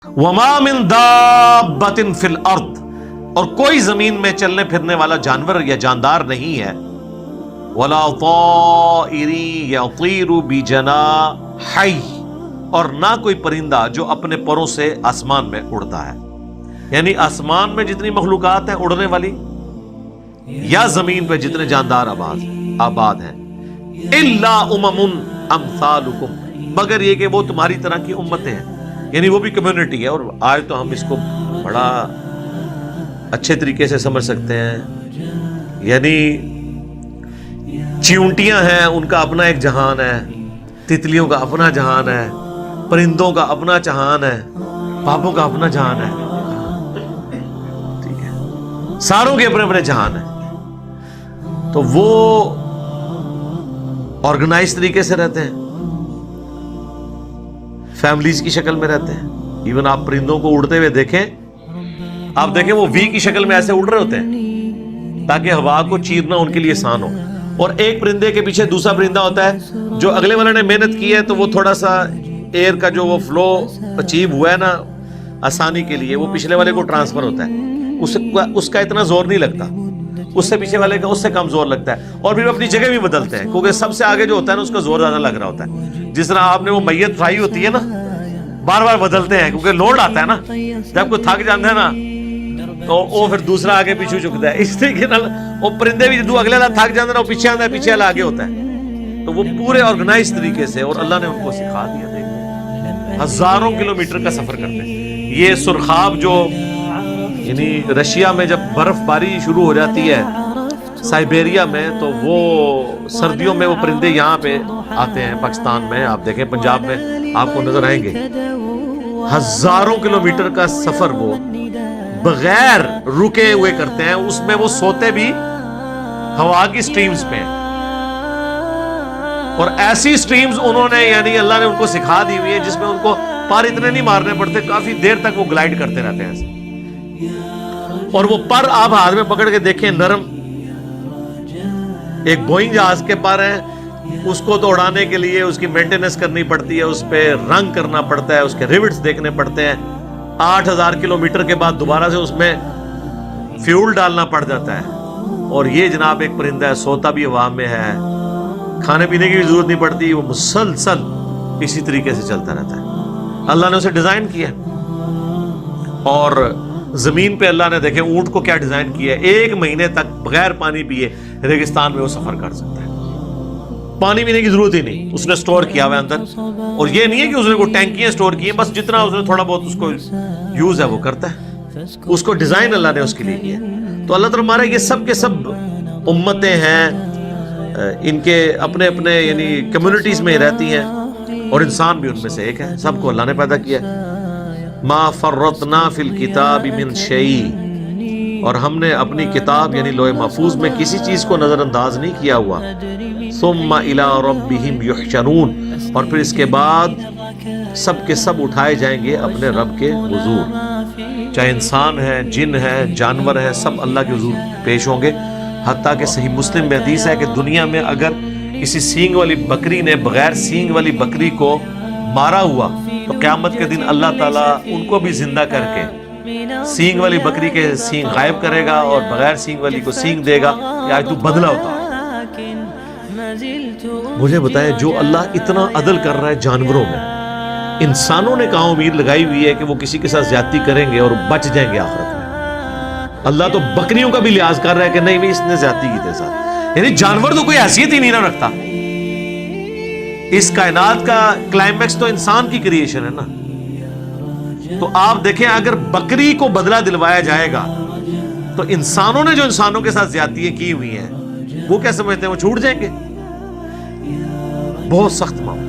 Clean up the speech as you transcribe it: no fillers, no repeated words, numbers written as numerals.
وما من دابۃ فی الارض، اور کوئی زمین میں چلنے پھرنے والا جانور یا جاندار نہیں ہے، ولا طائر یطیر بجناحی، اور نہ کوئی پرندہ جو اپنے پروں سے آسمان میں اڑتا ہے، یعنی آسمان میں جتنی مخلوقات ہیں اڑنے والی، یا زمین پہ جتنے جاندار آباد ہیں، الا امم امثالکم، مگر یہ کہ وہ تمہاری طرح کی امتیں ہیں، یعنی وہ بھی کمیونٹی ہے۔ اور آج تو ہم اس کو بڑا اچھے طریقے سے سمجھ سکتے ہیں، یعنی چیونٹیاں ہیں، ان کا اپنا ایک جہان ہے، تتلیوں کا اپنا جہان ہے، پرندوں کا اپنا جہان ہے، پاپوں کا اپنا جہان ہے، ٹھیک ہے، ساروں کے اپنے اپنے جہان ہیں، تو وہ آرگنائز طریقے سے رہتے ہیں، فیملیز کی شکل میں رہتے ہیں۔ ایون آپ پرندوں کو اڑتے ہوئے دیکھیں، آپ دیکھیں وہ وی کی شکل میں ایسے اڑ رہے ہوتے ہیں تاکہ ہوا کو چیرنا ان کے لیے آسان ہو، اور ایک پرندے کے پیچھے دوسرا پرندہ ہوتا ہے، جو اگلے والے نے محنت کی ہے تو وہ تھوڑا سا ایئر کا جو وہ فلو اچیو ہوا ہے نا آسانی کے لیے، وہ پچھلے والے کو ٹرانسفر ہوتا ہے، اس کا اتنا زور نہیں لگتا، اس سے پیچھے والے کا اس سے کم زور لگتا ہے، اور پھر اپنی جگہ بھی بدلتے ہیں، کیونکہ سب سے آگے جو ہوتا ہے نا اس کا زور زیادہ لگ رہا ہوتا ہے۔ جس طرح آپ نے وہ میت اٹھائی ہوتی ہے نا، بار بار بدلتے ہیں کیونکہ لوڈ آتا ہے نا، جب کوئی تھک جاتا ہے نا تو وہ پھر دوسرا آگے پیچھے جھکتا ہے، اس طریقے نال وہ پرندے بھی جدو اگلے والا تھک جاتا ہے نا وہ پیچھے آتا ہے، پیچھے والا آگے ہوتا ہے، تو وہ پورے آرگنائز طریقے سے، اور اللہ نے ان کو سکھا دیا۔ دیکھیں ہزاروں کلومیٹر کا سفر کرتے ہیں۔ یہ سرخاب جو یعنی رشیا میں جب برف باری شروع ہو جاتی ہے سائبیریا میں، تو وہ سردیوں میں وہ پرندے یہاں پہ آتے ہیں پاکستان میں، آپ دیکھیں پنجاب میں آپ کو نظر آئیں گے، ہزاروں کلومیٹر کا سفر وہ بغیر رکے ہوئے کرتے ہیں، اس میں وہ سوتے بھی ہوا کی سٹریمز پہ ہیں، اور ایسی سٹریمز انہوں نے یعنی اللہ نے ان کو سکھا دی ہوئی ہے جس میں ان کو پر اتنے نہیں مارنے پڑتے، کافی دیر تک وہ گلائڈ کرتے رہتے ہیں ایسے، اور وہ پر آپ ہاتھ میں پکڑ کے دیکھیں نرم، ایک بوئنگ جہاز کے پر ہیں، اس کو تو اڑانے کے لیے اس کی مینٹیننس کرنی پڑتی ہے، اس پہ رنگ کرنا پڑتا ہے، اس کے ریوٹس دیکھنے پڑتے ہیں، 8000 کلومیٹر کے بعد دوبارہ سے اس میں فیول ڈالنا پڑ جاتا ہے، اور یہ جناب ایک پرندہ ہے، سوتا بھی ہوا میں ہے، کھانے پینے کی بھی ضرورت نہیں پڑتی، وہ مسلسل اسی طریقے سے چلتا رہتا ہے۔ اللہ نے اسے ڈیزائن کیا، اور زمین پہ اللہ نے دیکھیں اونٹ کو کیا ڈیزائن کیا ہے، 1 مہینے تک بغیر پانی پیے ریگستان میں وہ سفر کر سکتا ہے، پانی پینے کی ضرورت ہی نہیں، اس نے سٹور کیا ہوا ہے اندر، اور یہ نہیں ہے کہ اس نے کوئی ٹینکیاں سٹور کی ہیں، بس جتنا اس نے تھوڑا بہت اس کو یوز ہے وہ کرتا ہے، اس کو ڈیزائن اللہ نے اس کے لیے کیا۔ تو اللہ تعالیٰ ہمارے یہ سب کے سب امتیں ہیں، ان کے اپنے اپنے یعنی کمیونٹیز میں رہتی ہیں، اور انسان بھی ان میں سے ایک ہے، سب کو اللہ نے پیدا کیا ہے۔ ما فرطنا فی الکتاب من شیء، اور ہم نے اپنی کتاب یعنی لوح محفوظ میں کسی چیز کو نظر انداز نہیں کیا ہوا۔ ثم الی ربہم یحشرون، اور پھر اس کے بعد سب کے سب اٹھائے جائیں گے اپنے رب کے حضور، چاہے انسان ہے، جن ہے، جانور ہے، سب اللہ کے حضور پیش ہوں گے۔ حتیٰ کہ صحیح مسلم میں حدیث ہے کہ دنیا میں اگر کسی سینگ والی بکری نے بغیر سینگ والی بکری کو مارا ہوا تو قیامت کے دن اللہ تعالیٰ ان کو بھی زندہ کر کے سینگ والی بکری کے سینگ غائب کرے گا، اور بغیر سینگ والی کو سینگ دے گا کہ آج تو بدلہ ہوتا ہے۔ مجھے بتائیں جو اللہ اتنا عدل کر رہا ہے جانوروں میں، انسانوں نے کہاں امید لگائی ہوئی ہے کہ وہ کسی کے ساتھ زیادتی کریں گے اور بچ جائیں گے آخرت میں؟ اللہ تو بکریوں کا بھی لحاظ کر رہا ہے کہ نہیں بھی اس نے زیادتی کی تھے ساتھ، یعنی جانور تو کوئی حیثیت ہی نہیں نہ رکھتا، اس کائنات کا کلائمیکس تو انسان کی کریشن ہے نا۔ تو آپ دیکھیں اگر بکری کو بدلہ دلوایا جائے گا تو انسانوں نے جو انسانوں کے ساتھ زیادتیاں کی ہوئی ہیں وہ کیا سمجھتے ہیں وہ چھوٹ جائیں گے؟ بہت سخت معاملہ۔